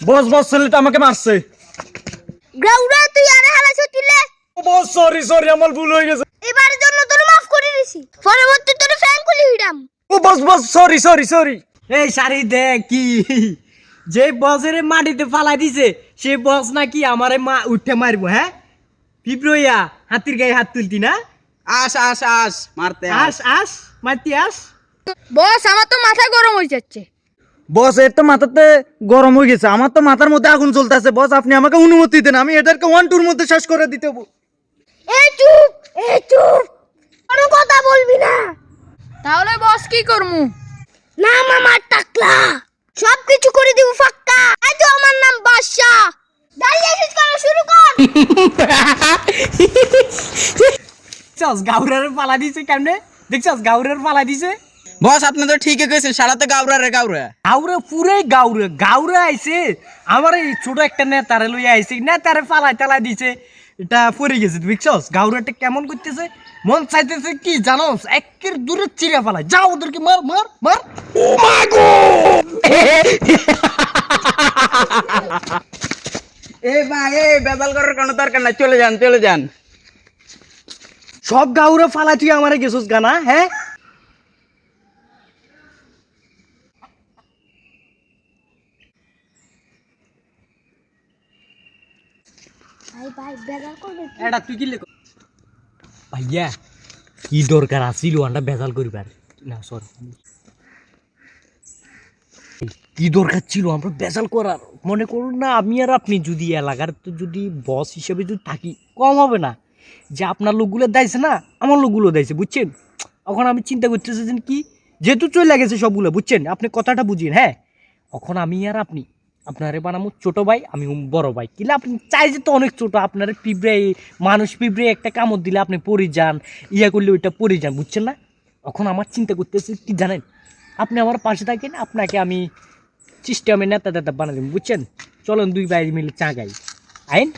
বস বস ছেলেটা আমাকে মারছে। গাউরা তুই আরে হালাইছ তিলে। বস সরি সরি আমার ভুল হয়ে গেছে। এবারের জন্য তোর মাফ করে দিছি, পরবর্তী তোর ফ্যান খুলি হিডাম। ও বস বস সরি সরি সরি। এই সারি দেখ কি যে বসের মাটিতে ফালাই দিছে সে বস নাকি আমারে মা উঠে মারবো। হ্যাঁ পিঁপড়ইয়া হাতির গায়ে হাত তুলতি না? আস আস আস মারতে আস আস মারতি আস। বস আমার তো মাথা গরম হয়ে যাচ্ছে। বস এর তো মাথাতে গরম হয়ে গেছে, আমার তো মাথার মধ্যে আগুন জ্বলতেছে। বস আপনি আমাকে অনুমতি দেন, আমি এটাকে 1-2 মধ্যে শেষ করে দিতে হবো। এই চুপ, এই চুপ, কোনো কথা বলবি না। তাহলে বস কি করমু? না মামা টাকলা, সব কিছু করে দিব ফাক্কা। এই তো আমার নাম বাদশা, দাঁড়িয়ে শেষ করা শুরু কর। চস গাউরার পালা দিছে কেমনে? দেখছস গাউরার পালা দিছে। বস আপনি তো ঠিকই কইছেন, সারা তো গাউরা রে গাউরা। গাউরে পুরাই গাউরে গাউরে আইছে। আমার এই ছোট একটা নেতারে লইয়া আইছে, নেতারে ফালাই টালাই দিছে, এটা পড়ে গেছে। দেখছস গাউরাটা কেমন করতেছে? মন চাইতেছে কি জানোস, একের দূরে চিড়া ফালাই, যাও ওদেরকে মার মার মার। ও মাই গড! এ ভাই এ বেজাল করার কোনো দরকার নাই, চলে যান চলে যান। সব গাউরে ফালাই তুই আমারে গেছস গানা। হ্যাঁ ভাই ভাই বেজাল করবে। এটা তুই কি লেখ ভাইয়া, কি দরকার আছিল আন্ডা বেজাল করিবার? না সরি, কি দরকার ছিল আমরা বেজাল করার? মনে করুন না আমি আর আপনি যদি এলাকার তো যদি বস হিসেবে যদি থাকি, কম হবে না যে আপনার লোকগুলো দাইছে না আমার লোকগুলো দাইছে, বুঝছেন? এখন আমি চিন্তা করতেছি যে কি, যেহেতু চলে গেছে সবগুলো, বুঝছেন? আপনি কথাটা বুঝিন। হ্যাঁ এখন আমি আর আপনি, আপনারে বানামো ছোট ভাই, আমি বড় ভাই। কিলে আপনি চাই যে তো অনেক ছোট, আপনার পিঁপড়ে মানুষ পিঁপড়ে একটা কামড় দিলে আপনি পড়ে যান, ইয়া করলে ওইটা পড়ে যান, বুঝছেন না? এখন আমার চিন্তা করতেছি কি জানেন, আপনি আমার পাশে থাকেন, আপনাকে আমি সিস্টেমে নেতা বানা দেবেন, বুঝছেন? চলুন দুই ভাই মিলে চা গাই, আইন।